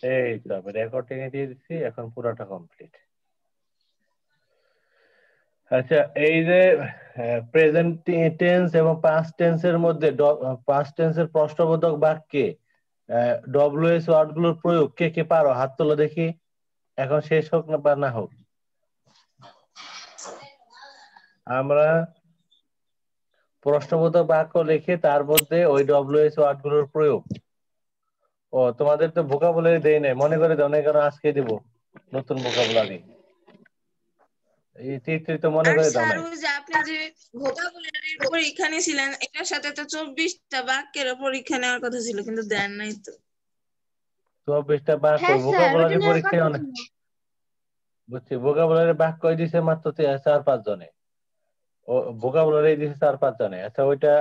এই তো আমি রেকর্ডিং এ দিয়ে দিচ্ছি, এখন পুরোটা কমপ্লিট। আচ্ছা, এই যে প্রেজেন্ট টেন্স এবং পাস্ট টেন্সের মধ্যে পাস্ট টেন্সের প্রশ্নবোধক বাক্যে ডব্লিউএস ওয়ার্ড গুলোর প্রয়োগ কে কে পারো? হাত তোলো দেখি, এখন শেষ হোক না বা না হোক। আমরা প্রশ্নবোধক বাক্য লিখে তার মধ্যে ওই ডব্লিউএস ওয়ার্ড গুলোর প্রয়োগ। ও, তোমাদের তো ভোকাবুলারি দেই নাই, মনে করে দাও না, কেন আজকে দিব নতুন ভোকাবুলারি। এই তিতলি তো মনে আর করে দাও স্যার, নাই। ওই যে আপনি যে ভোকাবুলারির পরীক্ষা নিয়েছিলেন, এটার সাথে তো 24টা বাক্যের পরীক্ষা নেওয়ার কথা ছিল, কিন্তু দেন নাই তো। 24টা বাক্য হ্যাঁ স্যার, ওটা ভোকাবুলারি নেওয়ার পরীক্ষায় কথা অনেক ছিল। বুঝছি। ভোকাবুলারি বাক্য দিছে মাত্র 4-5 জনে, ও ভোকাবুলারি দিছে 4-5 জনে। আচ্ছা ওইটা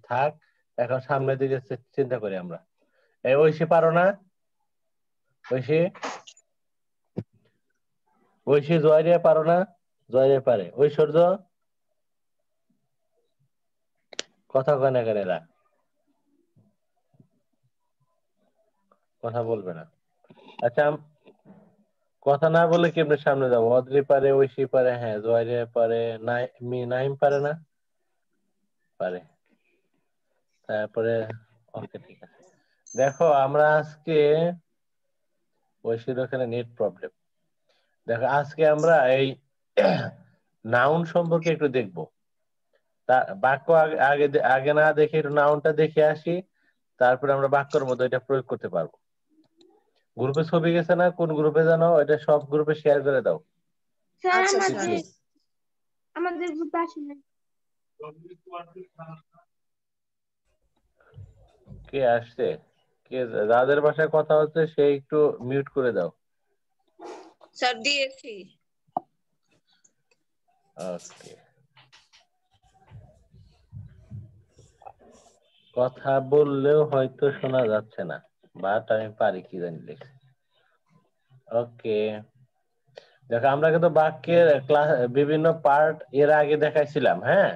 থাক, এখন সামনের দিকে চিন্তা করি আমরা। এই ঐশী পারো না? ঐশী, ঐশী জয়রিয়া পারো না? জয়রিয়া পারে। ঐশ্বর্য কথা কয় না কেন? এরা কথা বলবে না। আচ্ছা কথা না বলে কেমনে সামনে যাবো? অদ্রি পারে, ঐশী পারে, হ্যাঁ জয়রিয়া পারে, নাইম পারে না? পারে। তারপরে ওকে, ঠিক আছে। দেখো আমরা আজকে, ঐশীর ওখানে নেট প্রবলেম। দেখো আজকে আমরা এই নাউন সম্পর্কে একটু দেখবো। বাক্য আগে আগে আগে না দেখে একটু নাউনটা দেখে আসি, তারপরে আমরা বাক্যের মধ্যে এটা প্রয়োগ করতে পারবো। গ্রুপে ছবি গেছে না? কোন গ্রুপে জানো? এটা সব গ্রুপে শেয়ার করে দাও। স্যার আচ্ছা স্যার। তিতলি, আমাদের গ্রুপে আসেন নাই। কে আসছে? কে যাদের বাসায় কথা হচ্ছে সে একটু মিউট করে দাও। স্যার দিয়েছি। ওকে। কথা বললেও হয়তো শোনা যাচ্ছে না, বাট আমি পারি কি জানি লিখে। ওকে, দেখো আমরা কিন্তু বাক্যের ক্লাস বিভিন্ন পার্ট এর আগে দেখাইছিলাম, হ্যাঁ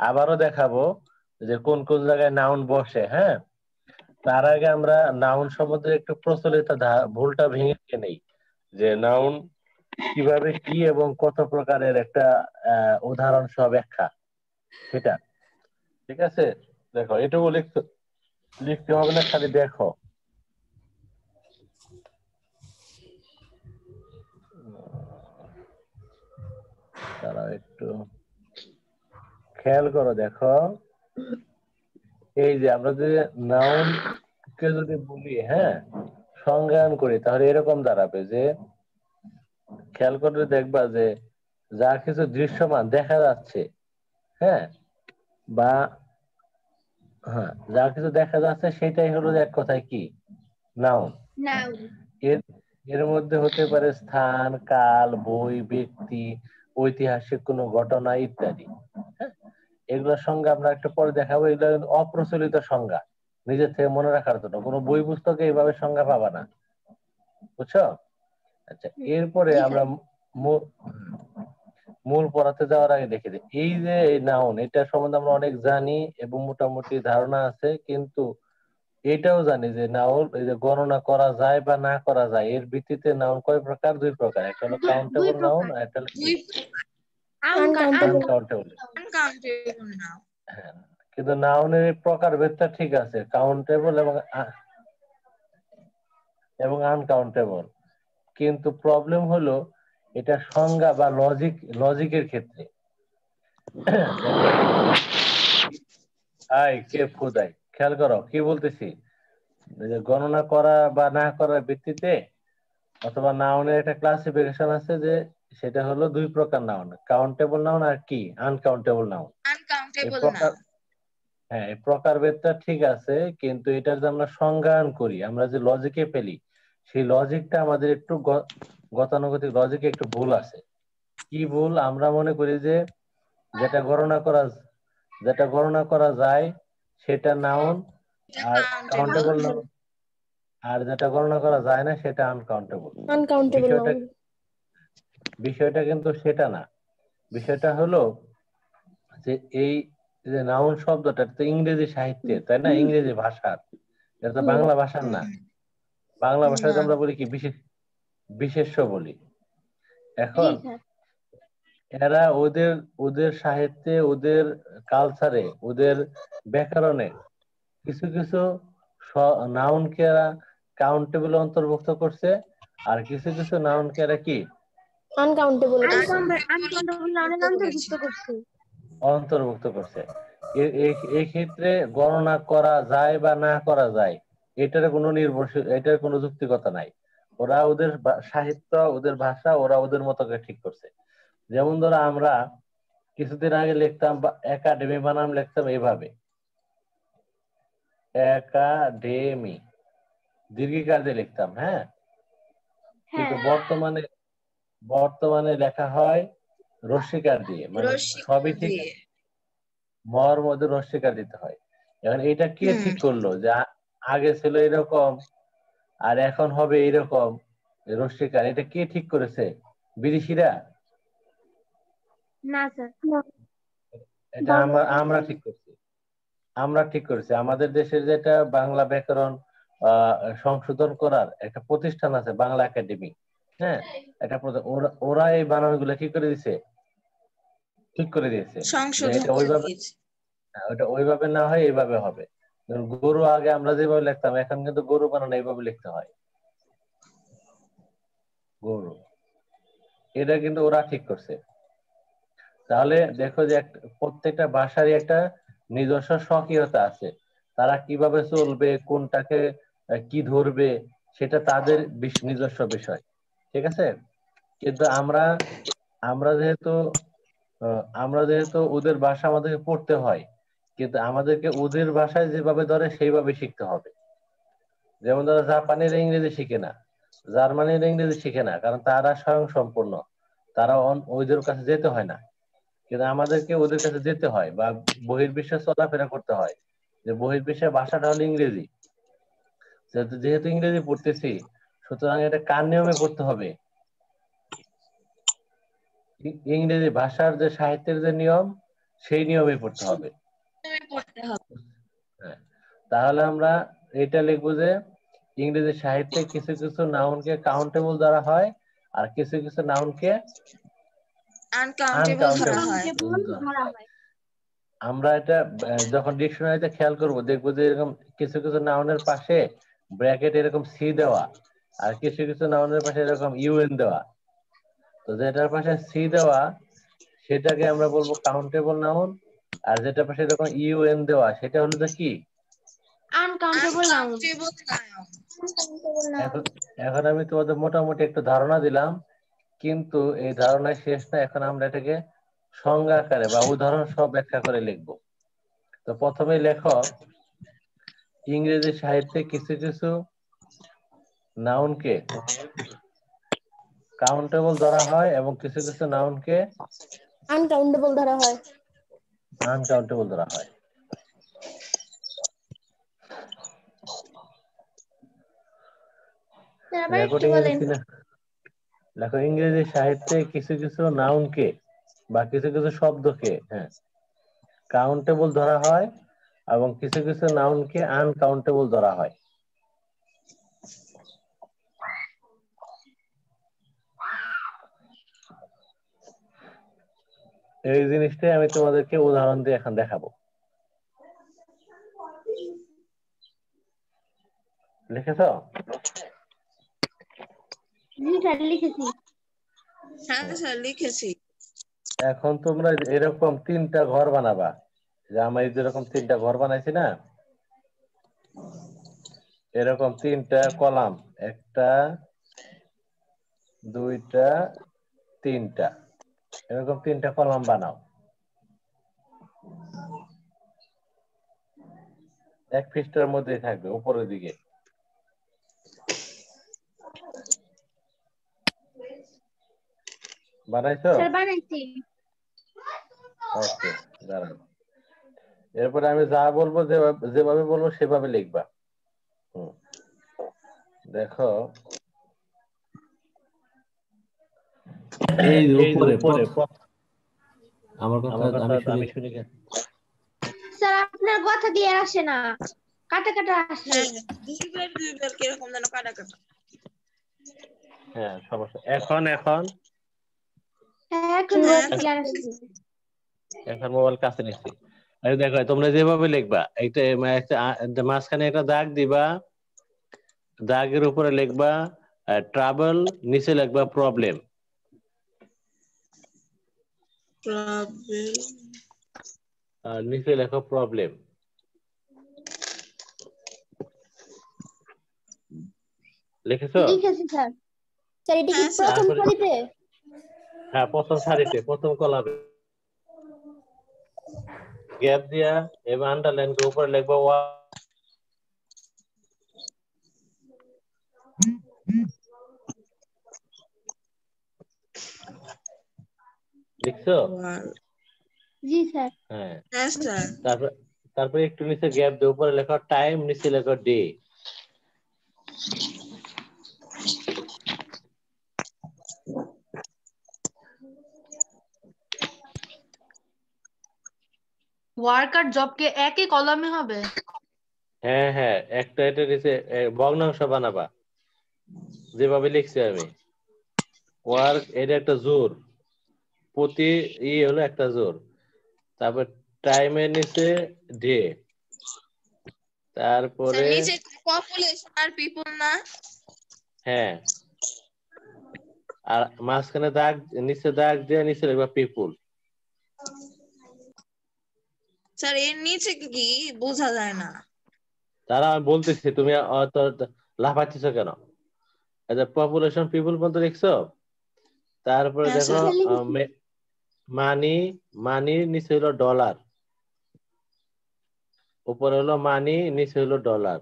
আবারও দেখাবো যে কোন কোন জায়গায় নাউন বসে। হ্যাঁ, তার আগে আমরা নাউন সম্বন্ধে একটু প্রচলিত ভুলটা ভেঙে নেই, যে নাউন কিভাবে কি এবং কত প্রকারের একটা উদাহরণ সহ ব্যাখ্যা, সেটা ঠিক আছে। দেখো এটুকু লিখতে হবে না, খালি দেখো। তারা একটু খেয়াল করো, দেখো এই যে আমরা যে নাউন কে যদি বলি, হ্যাঁ সংজ্ঞায়ন করি, তাহলে এরকম দাঁড়াবে যে, খেয়াল করে দেখবা যে যা কিছু দৃশ্যমান দেখা যাচ্ছে, হ্যাঁ বা হ্যাঁ যা কিছু দেখা যাচ্ছে সেটাই হলো এক কথায় কি? নাউন। নাও। এর এর মধ্যে হতে পারে স্থান, কাল, বই, ব্যক্তি, ঐতিহাসিক কোনো ঘটনা ইত্যাদি। হ্যাঁ, এগুলোর সংজ্ঞা আমরা একটু পরে দেখাবো। এগুলো কিন্তু অপ্রচলিত সংজ্ঞা, নিজের থেকে মনে রাখার জন্য। কোনো বই পুস্তকে এইভাবে সংজ্ঞা পাবা না, বুঝছো? আচ্ছা, এরপরে জি আমরা স্যার। মূল পড়াতে যাওয়ার আগে দেখে দিই, এই যে এই নাউন, এটা সম্বন্ধে আমরা অনেক জানি এবং মোটামুটি ধারণা আছে, কিন্তু এটাও জানি যে নাউন এই যে গণনা করা যায় বা না করা যায়, এর ভিত্তিতে নাউন কয় প্রকার? 2 প্রকার। একটা হলো দুই কাউন্টেবল নাউন, প্রকার। আর একটা হলো কি? দুই আনকাউন্টেবল। আনকাউন্টেবল। আনকাউন্টেবল নাও। হ্যাঁ, কিন্তু নাউনের প্রকারভেদটা ঠিক আছে, কাউন্টেবল এবং আনকাউন্টেবল। কিন্তু প্রবলেম হলো এটা সংজ্ঞা বা লজিকের ক্ষেত্রে। দেখো কে খোদাই, খেয়াল করো কি বলতেছি, যে গণনা করা বা না করার ভিত্তিতে, অথবা নাউনের একটা ক্লাসিফিকেশন আছে, যে সেটা হলো 2 প্রকার নাউন, কাউন্টেবল নাউন আর কি? Uncountable noun. এই আনকাউন্টেবল প্রকার, নাও। হ্যাঁ এই প্রকারভেদটা ঠিক আছে, কিন্তু এটার যে আমরা সংজ্ঞায়ন করি, আমরা যে লজিকে ফেলি, সেই লজিকটা আমাদের একটু গতানুগতিক লজিকে একটু ভুল আছে। কি ভুল? আমরা মনে করি যে যেটা গণনা করা যায় সেটা নাউন, এটা আর কাউন্টেবল। কাউন্টেবল নাউন, আর যেটা গণনা করা যায় না সেটা আনকাউন্টেবল। আনকাউন্টেবল বিষয়টা নাউন। বিষয়টা কিন্তু সেটা না। বিষয়টা হলো যে এই যে নাউন শব্দটা তো ইংরেজি সাহিত্যের, তাই না? ইংরেজি ভাষার, এটা তো হুম। বাংলা ভাষার না। বাংলা ভাষায় তো না। আমরা বলি কি বিশেষ্য বলি। জি এখন স্যার। এরা ওদের ওদের সাহিত্যে, ওদের কালচারে, ওদের ব্যাকরণে কিছু কিছু নাউনকে এরা কাউন্টেবল অন্তর্ভুক্ত করছে, আর কিছু কিছু নাউনকে এরা কি আনকাউন্টেবল করছে। আনকাউন্টেবল অনেক অন্তর্ভুক্ত করছে। অন্তর্ভুক্ত করছে। এই ক্ষেত্রে গণনা করা যায় বা না করা যায়, এটার কোনো নির্ভরশীল, এটার কোনো যুক্তিকতা নাই। ওরা ওদের সাহিত্য, ওদের ভাষা ওরা ওদের মতো করে ঠিক করছে। যেমন ধরো আমরা কিছুদিন আগে লিখতাম একাডেমি বানাম লিখতাম এইভাবে, একাডেমি দীর্ঘিকার দিয়ে লিখতাম, হ্যাঁ। কিন্তু হ্যাঁ বর্তমানে বর্তমানে লেখা হয় রস্যিকার দিয়ে, মানে সবই ঠিক দিয়ে। আছে, মর মধ্যে রস্যিকার দিতে হয়। এখন এটা কে ঠিক করলো যে আগে ছিল এরকম আর এখন হবে এইরকম রস্যিকার? এটা কে ঠিক করেছে? বিদেশিরা? না স্যার। এটা আমরা ঠিক করছি। আমরা ঠিক করেছি। আমাদের দেশের যেটা বাংলা ব্যাকরণ সংশোধন করার একটা প্রতিষ্ঠান আছে, বাংলা একাডেমি, হ্যাঁ। ওরা এই বানানগুলো কি করে দিছে, ঠিক করে দিয়েছে যে সংশোধন এটা করে ওইভাবে, দিয়েছে। ওটা ওইভাবে না হয় এইভাবে হবে। গরু আগে আমরা যেভাবে লিখতাম, এখন কিন্তু গরু বানানো এইভাবে লিখতে হয়, গরু। এটা কিন্তু ওরা ঠিক করছে। তাহলে দেখো যে প্রত্যেকটা ভাষারই একটা নিজস্ব স্বকীয়তা আছে। তারা কিভাবে চলবে, কোনটাকে কি ধরবে, সেটা তাদের নিজস্ব বিষয়, ঠিক আছে। কিন্তু আমরা আমরা যেহেতু আমরা যেহেতু ওদের ভাষা আমাদেরকে পড়তে হয়, কিন্তু আমাদেরকে ওদের ভাষায় যেভাবে ধরে সেইভাবে শিখতে হবে। যেমন ধরো জাপানের ইংরেজি শিখে না, জার্মানির ইংরেজি শিখে না, কারণ তারা স্বয়ং সম্পূর্ণ, তারা ওদের কাছে যেতে হয় না। কিন্তু আমাদেরকে ওদের কাছে যেতে হয় বা বহির্বিশ্বে চলাফেরা করতে হয়, যে বহির্বিশ্বের ভাষাটা হলো ইংরেজি। যেহেতু ইংরেজি পড়তেছি, সুতরাং এটা কার নিয়মে পড়তে হবে? ইংরেজি ভাষার যে সাহিত্যের যে নিয়ম, সেই নিয়মে পড়তে হবে। হ্যাঁ, তাহলে আমরা এটা লিখবো যে ইংরেজি সাহিত্যে কিছু কিছু নাউনকে কাউন্টেবল ধরা হয়, আর কিছু কিছু নাউনকে আনকাউন্টেবল ধরা হয়। ধরা হয়। আমরা এটা যখন ডিকশনারিতে খেয়াল করব, দেখবো যে এরকম কিছু কিছু নাউনের পাশে ব্র্যাকেট এরকম সি দেওয়া, আর কিছু কিছু নাউনের পাশে এরকম ইউএন দেওয়া। তো যেটার পাশে সি দেওয়া সেটাকে আমরা বলবো কাউন্টেবল নাউন, আর যেটার পাশে এরকম ইউএন দেওয়া সেটা হলো যে কি আনকাউন্টেবল নাউন। এখন এখন আমি তোমাদের মোটামুটি একটু ধারণা দিলাম, কিন্তু এই ধারণায় শেষ না। এখন আমরা এটাকে সংজ্ঞা আকারে বা উদাহরণ সহ ব্যাখ্যা করে লিখবো। তো প্রথমে লেখো, ইংরেজি সাহিত্যে কিছু কিছু নাউনকে কাউন্টেবল ধরা হয় এবং কিছু কিছু নাউনকে আনকাউন্টেবল ধরা হয়। আনকাউন্টেবল ধরা হয়। রেকর্ডিং এর দেখো, ইংরেজি সাহিত্যে কিছু কিছু নাউনকে বা কিছু কিছু শব্দকে, হ্যাঁ, কাউন্টেবল ধরা হয় এবং কিছু কিছু নাউনকে আনকাউন্টেবল ধরা হয়। এই জিনিসটাই আমি তোমাদেরকে উদাহরণ দিয়ে এখন দেখাবো। লিখেছো? জি স্যার, লিখেছি। হ্যাঁ স্যার, লিখেছি। এখন তোমরা এরকম 3টা ঘর বানাবা, যে আমি যেরকম 3টা ঘর বানাইছি না, এরকম 3টা কলাম, 1টা 2টা 3টা, এরকম 3টা কলাম বানাও। এক পৃষ্ঠার মধ্যে থাকবে উপরের দিকে। বানাইছো? স্যার বানাইছি। ওকে, দাঁড়ান। এরপরে আমি যা বলবো, যেভাবে বলবো সেভাবে লিখবা। দেখো, এই উপরে আমার কথা আমি শুনি। স্যার আপনার কথা দিয়ে আসে না। কাটা কাটা আসছে। হ্যাঁ দুইবার কিরকম যেন কাটা কাটা। হ্যাঁ সমস্যা। এখন এখন হ্যাঁ এখন হ্যাঁ, ক্লিয়ার আসছে। এখন মোবাইল কাছে নিচ্ছি। এই দেখো তোমরা যেভাবে লিখবা এইটা মাঝখানে একটা দাগ দিবা, দাগের উপরে লিখবা ট্রাভেল, নিচে লিখবা প্রবলেম। ট্রাভেল আর নিচে লেখো প্রবলেম। লিখেছো? লিখেছি স্যার। স্যার এটা কি হ্যাঁ, স্যার। প্রথম তারপরে সারিতে? হ্যাঁ প্রথম সারিতে প্রথম কলামে গ্যাপ দিয়া এবং আন্ডারলাইন করে উপরে লিখবা লিখছো? জি স্যার। হ্যাঁ হ্যাঁ স্যার। তারপর তারপরে একটু নিচে গ্যাপ দিয়ে উপরে লেখো টাইম, নিচে লেখো ডে। ওয়ার্ক আর জব কে একই কলামে হবে? হ্যাঁ হ্যাঁ একটা এটা নিচে ভগ্নাংশ বানাবা যেভাবে লিখছি আমি। ওয়ার্ক এটা একটা জোর, প্রতি হলো একটা জোর। তারপর টাইমের নিচে ডে, স্যার তারপরে নিচে পপুলেশন আর পিপল না? হ্যাঁ আর মাঝখানে দাগ, নিচে দাগ দিয়ে নিচে লিখবা পিপুল। স্যার এর নিচে কি বোঝা যায় না? তারা আমি বলতেছি তুমি অত লাফাচ্ছিস কেন? পপুলেশন পিপুল পর্যন্ত লিখছো? তারপরে হ্যাঁ দেখো স্যার। মানি, মানির নিচে হলো ডলার, উপরে হলো মানি, নিচে হলো ডলার।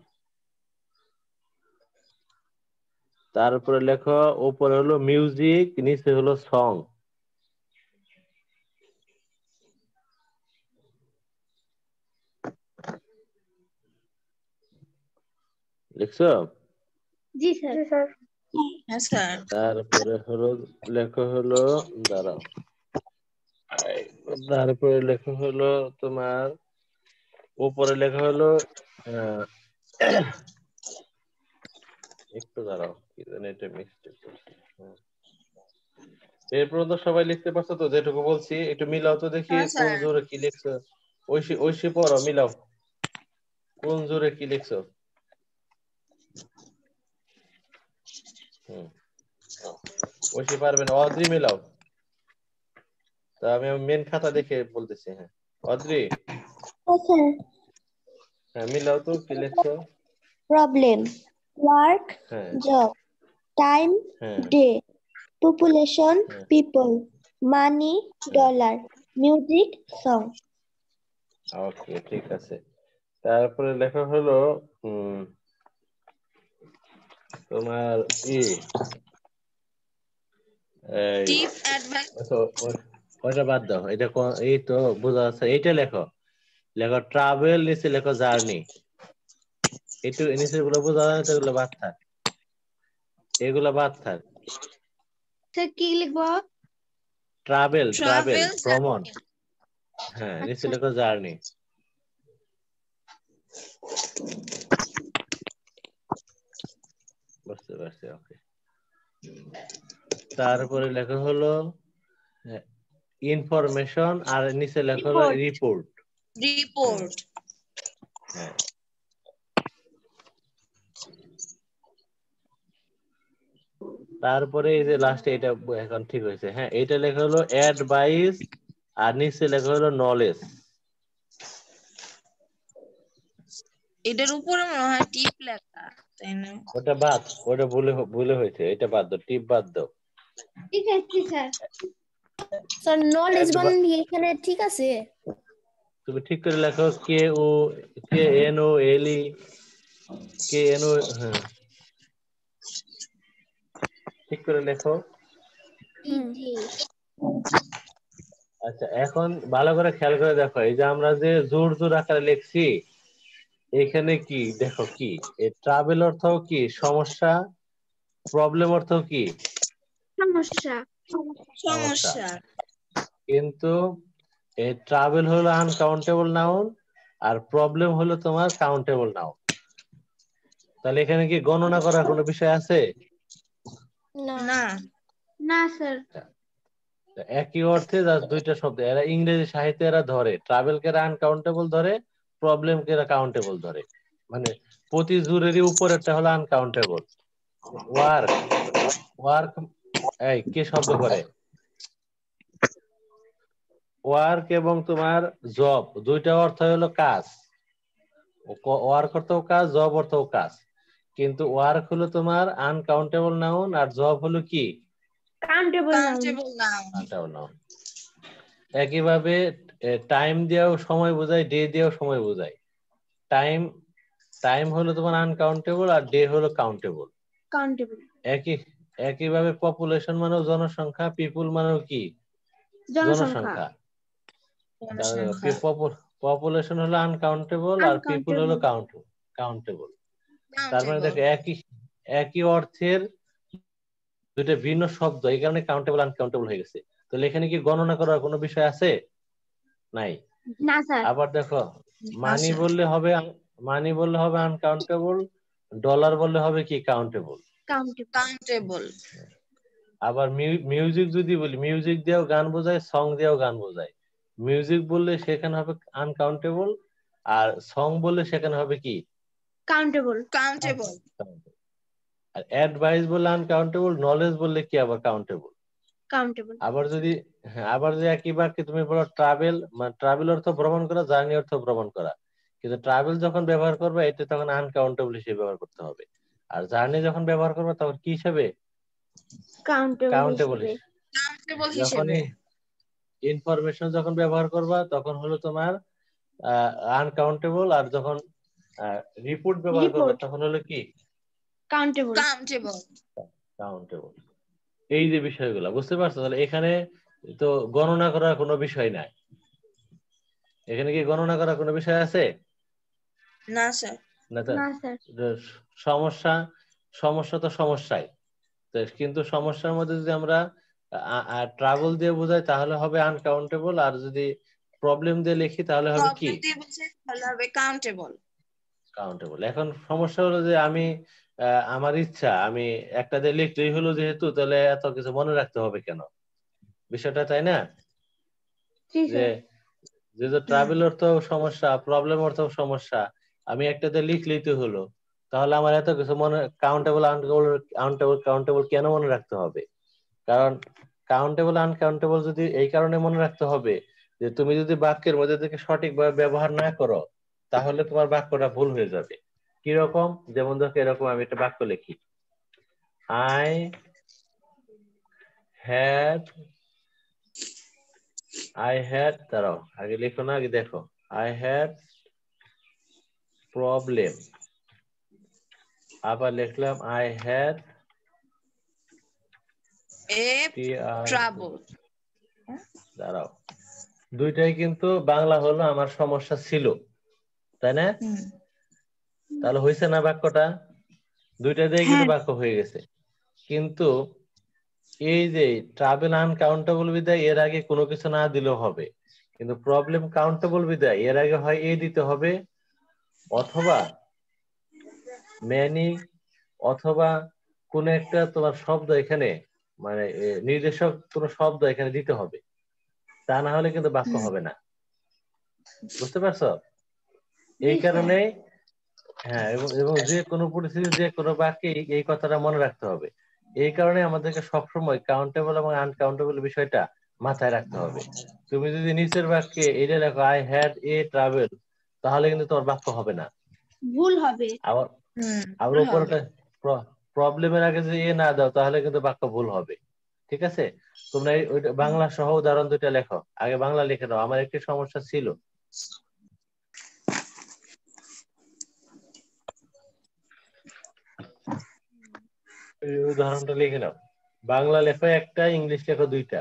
তারপরে লেখো উপরে হলো মিউজিক, নিচে হলো সং। লিখছো? জি স্যার। হ্যাঁ স্যার। তারপরে হলো লেখা হলো, দাঁড়াও, তারপরে লেখা হলো তোমার উপরে লেখা হলো আহ, একটু দাঁড়াও কি জানি এটা মিস্টেক করছি। এরপর তো সবাই লিখতে পারছো তো? যেটুকু বলছি একটু মিলাও তো দেখি হ্যাঁ কোন স্যার। জোরে কি লিখছো। ঐশী পড়ো, মিলাও কোন জোরে কি লিখছো। হুম ঐশী পারবে না, অদ্রি মিলাও। তা আমি মেন খাতা দেখে বলতেছি। হ্যাঁ অদ্রি, হ্যাঁ মিলাও তো কি লিখছো। প্রবলেম, ওয়ার্ক, হ্যাঁ জব, টাইম, হ্যাঁ ডে, পপুলেশন, হ্যাঁ পিপল, মানি, হ্যাঁ ডলার, মিউজিক, সং। ওকে ঠিক আছে। তারপরে লেখা হলো তোমার এই টিপ অ্যাডভাইস। আচ্ছা, ওইটা বাদ দাও, এটা এই তো বোঝা যাচ্ছে। এইটা লেখো, লেখো ট্রাভেল, নিচে লেখো জার্নি। একটু নিচে গুলো বোঝা যায় না তো, এগুলো বাদ থাক, এগুলো বাদ থাক। স্যার কি লিখবো? ট্রাভেল, ট্রাভেল ট্রাভেল ভ্রমণ। হ্যাঁ নিচে আচ্ছা। লেখো জার্নি। বুঝতে পারছি, ওকে। তারপরে লেখা হলো ইনফরমেশন, আর নিচে লেখা হলো রিপোর্ট। রিপোর্ট। রিপোর্ট। হ্যাঁ তারপরে এই যে লাস্টে এটা এখন ঠিক হয়েছে। হ্যাঁ এটা লেখা হলো অ্যাডভাইস, আর নিচে লেখা হলো নলেজ। এটার উপরে মনে হয় টিপ লেখা, তাই না? ওটা বাদ, ওটা ভুলে ভুলে হয়েছে, এটা বাদ দাও, টিপ বাদ দাও। ঠিক আছে স্যার। স্যার নলেজ বানান এখানে ঠিক আছে? তুমি ঠিক করে লেখো KNOLE, KNO, হ্যাঁ ঠিক করে লেখো। জি। আচ্ছা এখন ভালো করে খেয়াল করে দেখো, এই যে আমরা যে জোর জোর আকারে লিখছি, এখানে কি দেখো কি, এই ট্রাভেল অর্থ কি সমস্যা, প্রবলেম অর্থ কি সমস্যা। সমস্যা। সমস্যা। কিন্তু এই ট্রাভেল হলো আনকাউন্টেবল নাউন, আর প্রবলেম হলো তোমার কাউন্টেবল নাউন। তাহলে এখানে কি গণনা করার কোনো বিষয় আছে? না না না স্যার। একই অর্থে জাস্ট দুইটা শব্দ। এরা ইংরেজি সাহিত্যে এরা ধরে, ট্রাভেল কে এরা আনকাউন্টেবল ধরে, প্রবলেম কে এরা কাউন্টেবল ধরে। মানে প্রতি জুরেরই উপরেরটা হলো আনকাউন্টেবল। ওয়ার্ক, ওয়ার্ক, এই কে শব্দ করে? ওয়ার্ক এবং তোমার জব দুইটা অর্থ হলো কাজ। ওয়ার্ক অর্থও কাজ, জব অর্থও কাজ। কিন্তু ওয়ার্ক হলো তোমার আনকাউন্টেবল নাউন, আর জব হলো কি? Countable noun. Countable noun. Countable noun. একইভাবে টাইম দিয়েও সময় বোঝায়, ডে দিয়েও সময় বোঝায়। টাইম, টাইম হলো তোমার আনকাউন্টেবল আর ডে হলো কাউন্টেবল। কাউন্টেবল। একইভাবে পপুলেশন মানেও জনসংখ্যা, পিপুল মানেও কি? জনসংখ্যা। জনসংখ্যা। জনসংখ্যা। পপুলেশন হলো আনকাউন্টেবল আর পিপুল হলো কাউন্টেবল। তার মানে কাউন্টেবল। দেখো একই একই অর্থের দুইটা ভিন্ন শব্দ, এই কারণে কাউন্টেবল আনকাউন্টেবল হয়ে গেছে। তাহলে এখানে কি গণনা করার কোনো বিষয় আছে? নাই। না স্যার। আবার দেখো, মানি আচ্ছা। বললে হবে, মানি বললে হবে আনকাউন্টেবল, ডলার বললে হবে কি? কাউন্টেবল। কাউন্টেবল। আবার মিউজিক যদি বলি, মিউজিক দিয়েও গান বোঝায়, সং দিয়েও গান বোঝায়। মিউজিক বললে সেখানে হবে আনকাউন্টেবল, আর সং বললে সেখানে হবে কি? কাউন্টেবল। কাউন্টেবল। আর অ্যাডভাইস বললে আনকাউন্টেবল, নলেজ বললে কি? আবার কাউন্টেবল। কাউন্টেবল। আবার যদি, হ্যাঁ, আবার যদি একই বাক্যে তুমি বলো ট্রাভেল, মানে ট্রাভেল অর্থ ভ্রমণ করা, জার্নি অর্থ ভ্রমণ করা, কিন্তু ট্রাভেল যখন ব্যবহার করবে এটা তখন আনকাউন্টেবল হিসেবে ব্যবহার করতে হবে। আর জার্নি যখন ব্যবহার করবে তখন কি হিসেবে? কাউন্টেবল কাউন্টেবল হিসেবে। হিসেবে। কাউন্টেবল হিসেবে। যখনই ইনফরমেশন যখন ব্যবহার করবা তখন হলো তোমার আনকাউন্টেবল, আর যখন রিপোর্ট ব্যবহার করবে রিপোর্ট। তখন হলো কি? কাউন্টেবল। কাউন্টেবল। কাউন্টেবল। এই যে বিষয়গুলো বুঝতে পারছো? তাহলে এখানে তো গণনা করার কোনো বিষয় নাই। এখানে কি গণনা করার কোনো বিষয় আছে? না স্যার। না তো। না স্যার। সমস্যা, সমস্যা তো সমস্যাই। তো কিন্তু সমস্যার মধ্যে যদি আমরা ট্রাভেল দিয়ে বোঝাই তাহলে হবে আনকাউন্টেবল, আর যদি প্রবলেম দিয়ে লিখি তাহলে হবে কি? প্রবলেম দিয়ে বলছে তাহলে হবে কাউন্টেবল। কাউন্টেবল। এখন সমস্যা হলো যে আমি আমার ইচ্ছা আমি একটা দিয়ে লিখলেই হলো, যেহেতু তাহলে এত কিছু মনে রাখতে হবে কেন? বিষয়টা তাই না? জি যে স্যার। যেহেতু ট্রাভেল অর্থ সমস্যা, প্রবলেম অর্থ সমস্যা, আমি একটাতে লিখলেই তো হলো, তাহলে আমার এত কিছু মনে, কাউন্টেবল আনকাউন্টেবল কাউন্টেবল কেন মনে রাখতে হবে? কারণ কাউন্টেবল আনকাউন্টেবল যদি এই কারণে মনে রাখতে হবে যে তুমি যদি বাক্যের মধ্যে থেকে সঠিকভাবে ব্যবহার না করো তাহলে তোমার বাক্যটা ভুল হয়ে যাবে। কিরকম? যেমন দেখো, এরকম আমি একটা বাক্য লিখি, আই হ্যাড, দাঁড়াও আগে লিখো না, আগে দেখো, আই হ্যাড প্রবলেম, আবার লিখলাম আই হ্যাড এ ট্রাবল। দাঁড়াও, দুইটাই কিন্তু বাংলা হলো আমার সমস্যা ছিল, তাই না? তাহলে হয়েছে না বাক্যটা? দুইটা দিয়ে কিন্তু হ্যাঁ। বাক্য হয়ে গেছে। কিন্তু এই যে ট্রাভেল আনকাউন্টেবল বিদায় এর আগে কোনো কিছু না দিলেও হবে, কিন্তু প্রবলেম কাউন্টেবল বিদায় এর আগে হয় এ দিতে হবে, অথবা ম্যানি, অথবা কোন একটা তোমার শব্দ এখানে, মানে নির্দেশক কোন শব্দ এখানে দিতে হবে, তা না হলে কিন্তু বাক্য হবে না। বুঝতে পারছো? এই কারণে, হ্যাঁ, এবং এবং যে কোনো পরিস্থিতি যে কোনো বাক্যে এই কথাটা মনে রাখতে হবে। এই কারণে আমাদেরকে সবসময় কাউন্টেবল এবং আনকাউন্টেবল বিষয়টা মাথায় রাখতে হবে। তুমি যদি নিচের বাক্যে এটা লেখো আই হ্যাড এ ট্রাভেল, তাহলে কিন্তু তোমার বাক্য হবে না। ভুল হবে। আবার আবার ভুল হবে। উপরটা প্রবলেমের আগে যদি এ না দাও তাহলে কিন্তু বাক্য ভুল হবে। ঠিক আছে? তোমরা ওইটা বাংলা সহ উদাহরণ দুইটা লেখো, আগে বাংলা লিখে দাও, আমার একটি সমস্যা ছিল। এই উদাহরণটা লিখে নাও, বাংলা লেখো একটা, ইংলিশ লেখো দুইটা।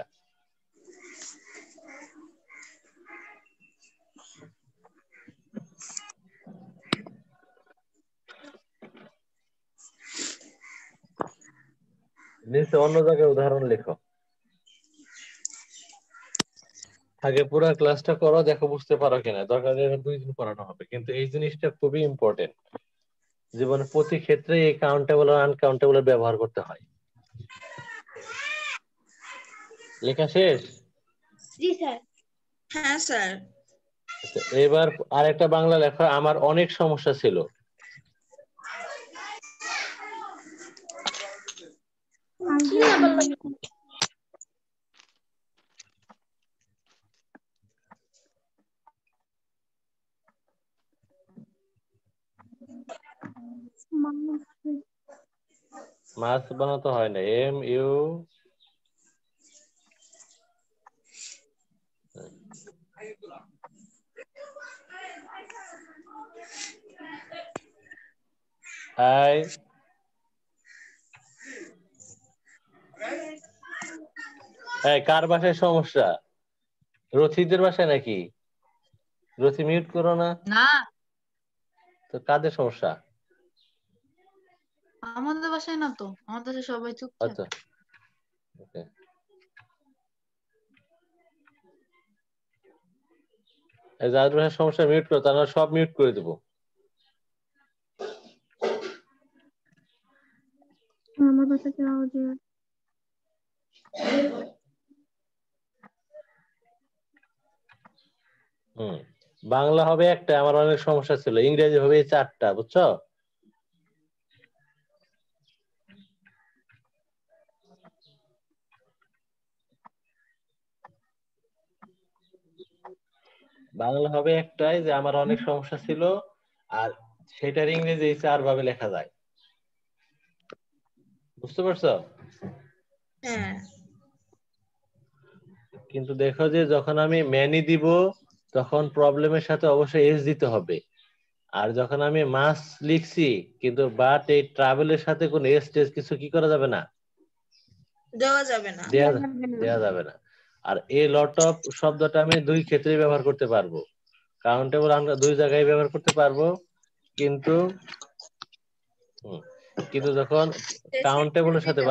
নিচে অন্য জায়গায় উদাহরণ লেখো। আগে পুরো ক্লাসটা করো, দেখো বুঝতে পারো কিনা। দরকার হলে 2 দিন পড়ানো হবে, কিন্তু এই জিনিসটা খুবই ইম্পর্টেন্ট। জীবনে প্রতি ক্ষেত্রে এই কাউন্টেবল আর আনকাউন্টেবল ব্যবহার করতে হয়। লেখা শেষ? জি স্যার। হ্যাঁ স্যার। আচ্ছা, এবার আরেকটা বাংলা লেখা। আমার অনেক সমস্যা ছিল। মাছ বানাতে হয় না, MU আই কার বাসায় সমস্যা? রথীদের বাসায় নাকি? রথি মিউট করো না না, তো। কাদের সমস্যা? আমাদের বাসায় না তো, আমাদের বাসায় সবাই চুপচাপ। আচ্ছা, ওকে। যাদের বাসায় সমস্যা মিউট করো, তারা সব মিউট করে দেবো। আমার বাসাতে আওয়াজ হুম, বাংলা হবে একটা, আমার অনেক সমস্যা ছিল। ইংরেজি হবে 4টা, বুঝছো? বাংলা হবে একটাই, যে আমার অনেক সমস্যা ছিল, আর সেটার ইংরেজি 4 ভাবে লেখা যায়। বুঝতে পারছো? হ্যাঁ। কিন্তু দেখো যে যখন আমি ম্যানি দিব, তখন প্রবলেমের সাথে অবশ্যই এস দিতে হবে। আর যখন আমি মাস লিখছি, কিন্তু বাট এই ট্রাভেলের সাথে কোনো এস টেস কিছু কি করা যাবে না, দেওয়া যাবে না। দেয়া যাবে না। আর এ লট অফ শব্দটা আমি 2 ক্ষেত্রে ব্যবহার করতে পারবো। কাউন্টেবল আমরা 2 জায়গায় ব্যবহার করতে পারবো, কিন্তু কিন্তু যখন কাউন্টেবলের সাথে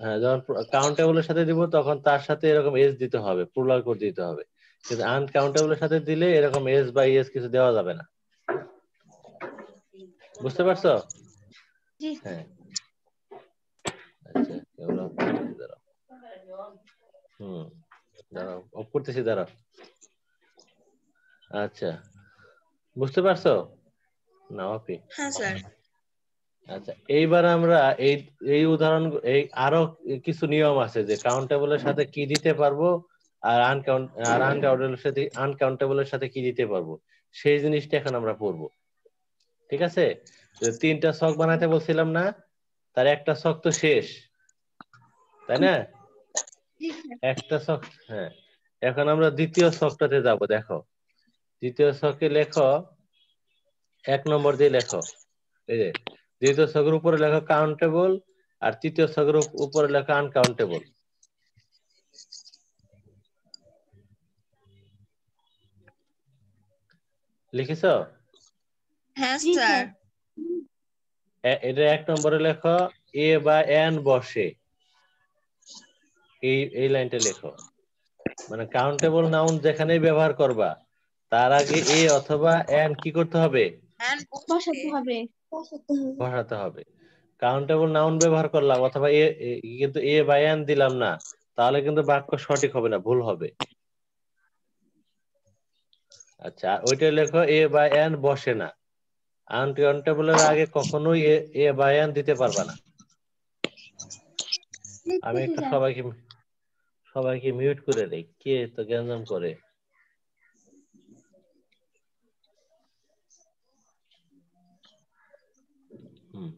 হ্যাঁ, যখন কাউন্টেবলের সাথে দিব, তখন তার সাথে এরকম এস দিতে হবে, প্লুরাল করে দিতে হবে। কিন্তু আনকাউন্টেবলের সাথে দিলে এরকম এস বা এস কিছু দেওয়া যাবে না। বুঝতে পারছো? জি। হ্যাঁ। আচ্ছা, এগুলো দাঁড়াও। দাঁড়াও, অফ করতেছি, দাঁড়াও। আচ্ছা, বুঝতে পারছো না? ওকে। হ্যাঁ স্যার। আচ্ছা, এইবার আমরা এই এই উদাহরণ, এই আরো কিছু নিয়ম আছে যে কাউন্টেবলের সাথে কি দিতে পারবো, আর আনকাউন্টেবলের সাথে কি দিতে পারবো, সেই জিনিসটা এখন আমরা পড়বো। ঠিক আছে? 3টা ছক বানাতে বলছিলাম না, তার একটা ছক তো শেষ, তাই না? একটা ছক, হ্যাঁ। এখন আমরা দ্বিতীয় ছকটাতে যাব। দেখো, দ্বিতীয় ছকে লেখো, 1 নম্বর দিয়ে লেখো। এই যে দ্বিতীয় ছকের উপরে লেখো কাউন্টেবল, আর তৃতীয় ছকের উপরে লেখা আনকাউন্টেবল। লিখেছো? হ্যাঁ স্যার। এটা 1 নম্বরে লেখো, এ বা এন বসে। এই লাইনটা লেখো। মানে কাউন্টেবল নাউন যেখানেই ব্যবহার করবা, তার আগে এ অথবা এন কি করতে হবে? বসাতে হবে। বসাতে হবে। কাউন্টেবল নাউন ব্যবহার করলাম, অথবা কিন্তু এ বা এন দিলাম না, তাহলে কিন্তু বাক্য সঠিক হবে না, ভুল হবে। আচ্ছা, ওইটা লেখো, এ বা এন বসে না। আনকাউন্টেবলের আগে কখনোই এ বা এন দিতে পারবা না। আমি একটু সবাইকে মিউট করে দেই, কে তো গ্যাঞ্জাম করে। হুম।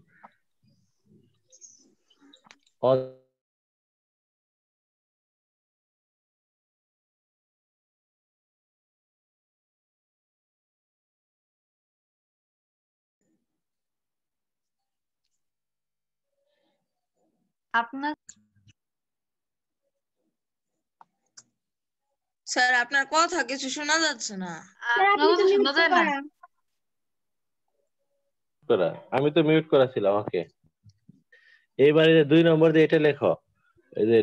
আপনার স্যার আপনার কথা কিছু শোনা যাচ্ছে না। আপনার কথা শোনা যায় না। আমি তো মিউট করা ছিলাম। ওকে, এইবারে 2 নম্বর দিয়ে এটা লেখো, এই যে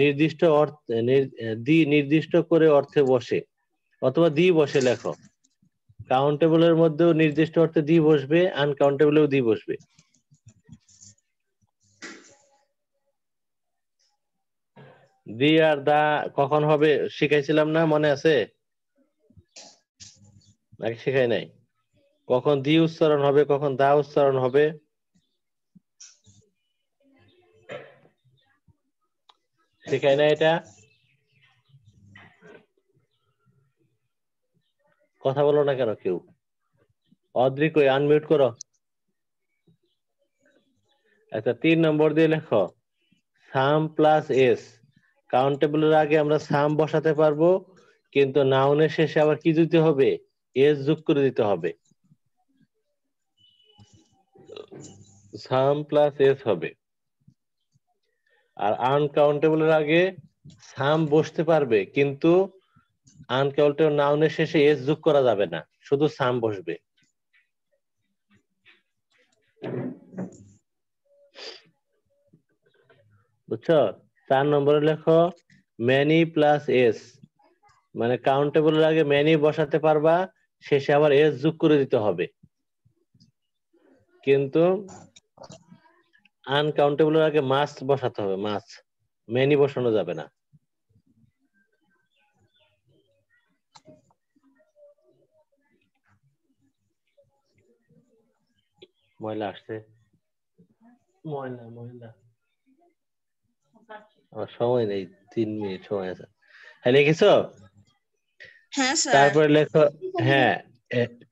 নির্দিষ্ট অর্থে নির্দিষ্ট করে অর্থে বসে অথবা দি বসে লেখো। কাউন্টেবলের মধ্যেও নির্দিষ্ট অর্থে দি বসবে, আনকাউন্টেবলেও দি বসবে। দি আর দা কখন হবে শিখাইছিলাম না, মনে আছে নাকি শিখাই নাই? কখন দি উচ্চারণ হবে, কখন দা উচ্চারণ হবে? শিখাই না এটা? কথা বলো না কেন কেউ? অদ্রিক ওই আনমিউট করো। আচ্ছা 3 নম্বর দিয়ে লেখো সাম প্লাস এস। কাউন্টেবলের আগে আমরা সাম বসাতে পারবো, কিন্তু নাউনের শেষে আবার কি দিতে হবে? এস যোগ করে দিতে হবে। সাম প্লাস এস হবে। আর আনকাউন্টেবলের আগে সাম বসতে পারবে, কিন্তু আনকাউন্টেবল নাউনের শেষে এস যোগ করা যাবে না, শুধু সাম বসবে। বুঝছো? 4 নম্বরে লেখো ম্যানি প্লাস এস। মানে কাউন্টেবলের আগে ম্যানি বসাতে পারবা, শেষে আবার এস যোগ করে দিতে হবে, কিন্তু আনকাউন্টেবলের আগে মাস্ট বসাতে হবে, মাস্ট। ম্যানি বসানো যাবে না। ময়লা আসছে, ময়লা ময়লা আমার সময় নেই, 3 মিনিট সময় আছে। হ্যাঁ লিখেছো? হ্যাঁ স্যার। তারপরে লেখো হ্যাঁ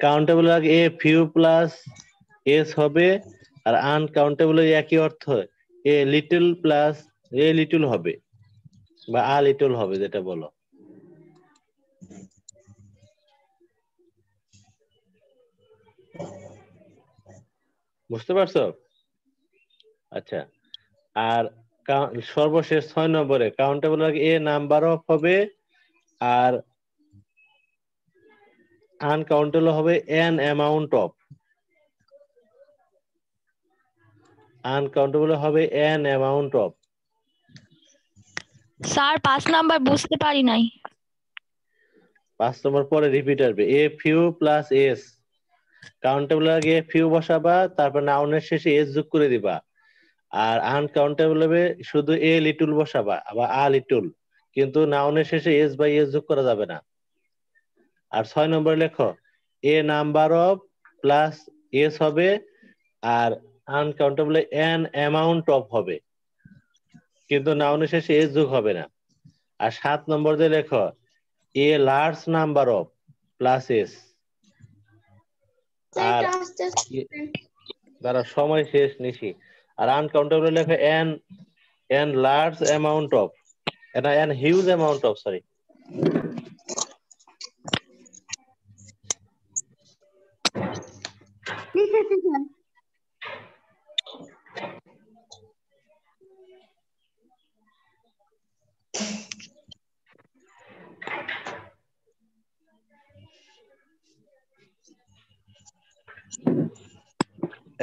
কাউন্টেবল আগে এ ফিউ প্লাস এস হবে, আর আনকাউন্টেবল একই অর্থ, a little plus a little হবে, বা আ লিটল হবে, যেটা বলো। বুঝতে পারছো? আচ্ছা, আর সর্বশেষ 6 নম্বরে কাউন্টেবল আগে এ নাম্বার অফ হবে, আর আনকাউন্টেবল হবে এন অ্যামাউন্ট অফ। আনকাউন্টেবল হবে N amount of. Sir 5 number বুঝতে পারি নাই। 5 নম্বর পরে রিপিট আসবে a few plus S. Countable আগে ফিউ বসাবা, তারপর নাউনের শেষে এস যোগ করে দিবা। আর আনকাউন্টেবল হবে শুধু এ লিটল বসাবা, আবার আ লিটল, কিন্তু নাউনের শেষে এস বাই এস যোগ করা যাবে না। আর 6 নম্বরে লেখো এ নাম্বার অফ প্লাস এস হবে, আর আনকাউন্টেবল এন অ্যামাউন্ট অফ হবে, কিন্তু নাউনের শেষে এস যোগ হবে না। আর 7 নম্বর দিয়ে লেখো a large number of plus S. আর দ্বারা সময় শেষ নিশি। আর আনকাউন্টেবল লেখো এন লার্জ অ্যামাউন্ট অফ, না an huge amount of, sorry.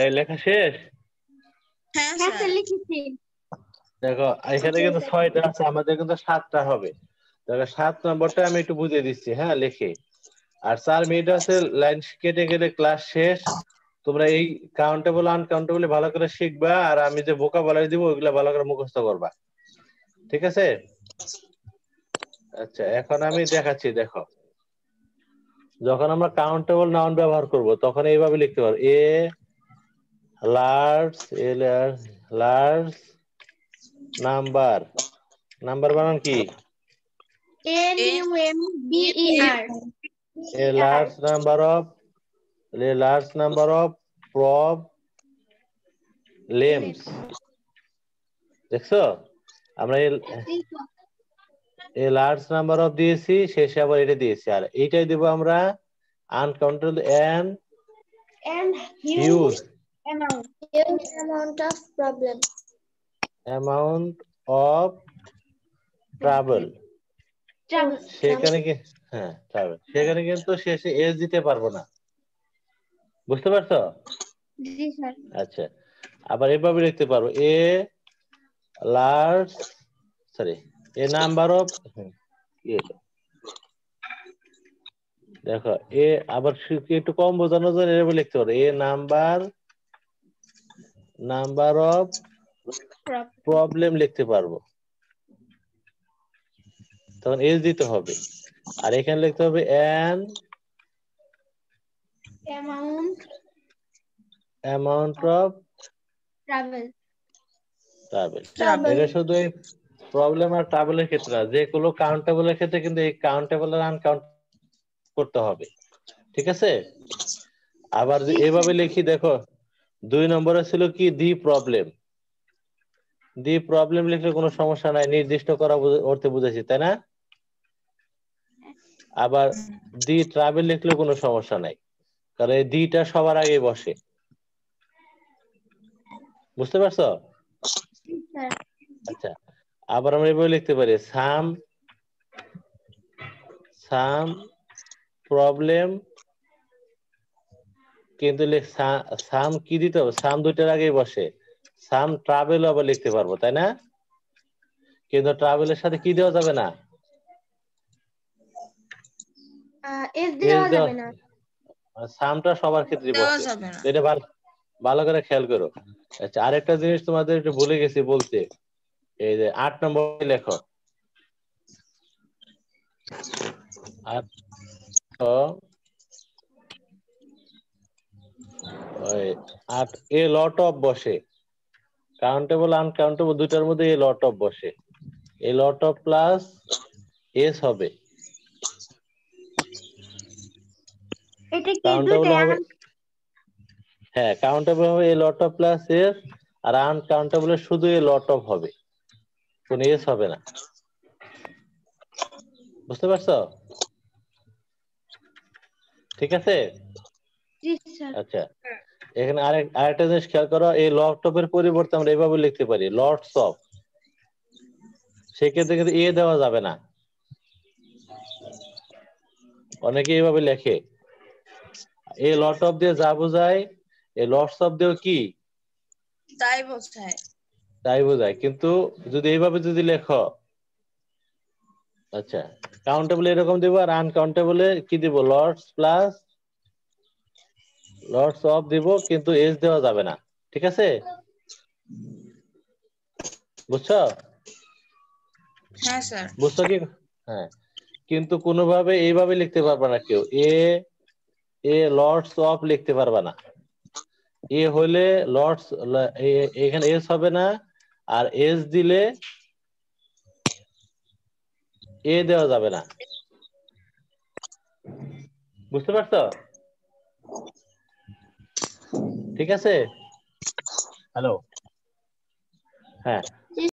এই লেখা শেষ? হ্যাঁ হ্যাঁ স্যার। স্যার লিখেছি। দেখো এখানে কিন্তু 6টা আছে, আমাদের কিন্তু 7টা হবে। দেখো 7 নম্বরটা আমি একটু বুঝিয়ে দিচ্ছি, হ্যাঁ লিখে। আর 4 মিনিট আছে, লাইন কেটে কেটে ক্লাস শেষ। তোমরা এই কাউন্টেবল আনকাউন্টেবল ভালো করে শিখবা, আর আমি যে ভোকাবুলারি দিব ওইগুলা ভালো করে মুখস্থ করবা, ঠিক আছে? আচ্ছা এখন আমি দেখাচ্ছি, দেখো যখন আমরা কাউন্টেবল নাউন ব্যবহার করব তখন এইভাবে লিখতে পারো a large, large number. Number বানান কি? NUMBER a large number of problems। দেখছো আমরা a large number of দিয়েছি, শেষে আবার এটা দিয়েছি, আর এইটাই দেব আমরা uncountable and huge amount of problem amount of trouble। সেখানে কি হ্যাঁ trouble, সেখানে কিন্তু শেষে এস দিতে পারবো না, বুঝতে পারছো? জি স্যার। আচ্ছা আবার এভাবে লিখতে পারবো a large sorry A number of দেখো এ আবার একটু কম বোঝানোর জন্য এভাবে লিখতে পারো এ নাম্বার অফ প্রবলেম লিখতে পারবো, তখন এস দিতে হবে। আর এখানে লিখতে হবে an amount of travel travel. এটা শুধু এই প্রবলেম আর ট্রাভেলের ক্ষেত্রে না, যে কোনো কাউন্টেবলের ক্ষেত্রে কিন্তু এই কাউন্টেবল আর আনকাউন্ট করতে হবে, ঠিক আছে? আবার এভাবে লিখি, দেখো 2 নম্বরে ছিল কি দি প্রবলেম লিখলে কোনো সমস্যা নাই, নির্দিষ্ট করা অর্থে বুঝাইছি, তাই না? আবার দি ট্রাভেল লিখলে কোনো সমস্যা নাই, কারণ এই দিটা সবার আগে বসে, বুঝতে পারছো? আচ্ছা, আবার আমরা এভাবে লিখতে পারি সাম প্রবলেম, কিন্তু সাম কি দিতে হবে, সাম দুইটার আগেই বসে, সাম ট্রাভেল আবার লিখতে পারবো, তাই না? কিন্তু ট্রাভেলের সাথে কি দেওয়া যাবে না, এস দেওয়া যাবে না। সামটা সবার ক্ষেত্রে দেওয়া বসে, যাবে না। এটা ভালো করে খেয়াল করো। আচ্ছা, আরেকটা জিনিস তোমাদের একটু ভুলে গেছি বলতে, এই যে 8 নম্বর লেখো, 8 এ লট অফ বসে, কাউন্টেবল আনকাউন্টেবল দুইটার মধ্যে এ লট অফ বসে, a lot of plus S হবে, এটা কি কাউন্টেবল দুইটাই হবে, হ্যাঁ কাউন্টেবল হবে a lot of plus S, আর আনকাউন্টেবল শুধু এ লট অফ হবে, কোনো এস হবে না, বুঝতে পারছো? ঠিক আছে? জি স্যার। আচ্ছা, এখানে আরেকটা জিনিস খেয়াল করো, এই লট অফ এর পরিবর্তে আমরা এভাবে লিখতে পারি লটস অফ, সেক্ষেত্রে কিন্তু এ দেওয়া যাবে না, অনেকে এইভাবে লেখে, এ লট অফ দিয়ে যা বোঝায় এই লটস অফ দিয়েও কি তাই বোঝায়। তাই বোঝায়, কিন্তু যদি এইভাবে যদি লেখো, আচ্ছা কাউন্টেবল এরকম দিব, আর আনকাউন্টেবলে কি দিব, লটস অফ দিব, কিন্তু এস দেওয়া যাবে না, ঠিক আছে? বুঝছো? হ্যাঁ স্যার। বুঝছো কি? হ্যাঁ, কিন্তু কোনোভাবে এইভাবে লিখতে পারবে না কেউ, এ লটস অফ লিখতে পারবে না, এ হলে লটস, এখানে এস হবে না, আর এস দিলে এ দেওয়া যাবে না, বুঝতে পারছো? ঠিক আছে? হ্যালো, হ্যাঁ,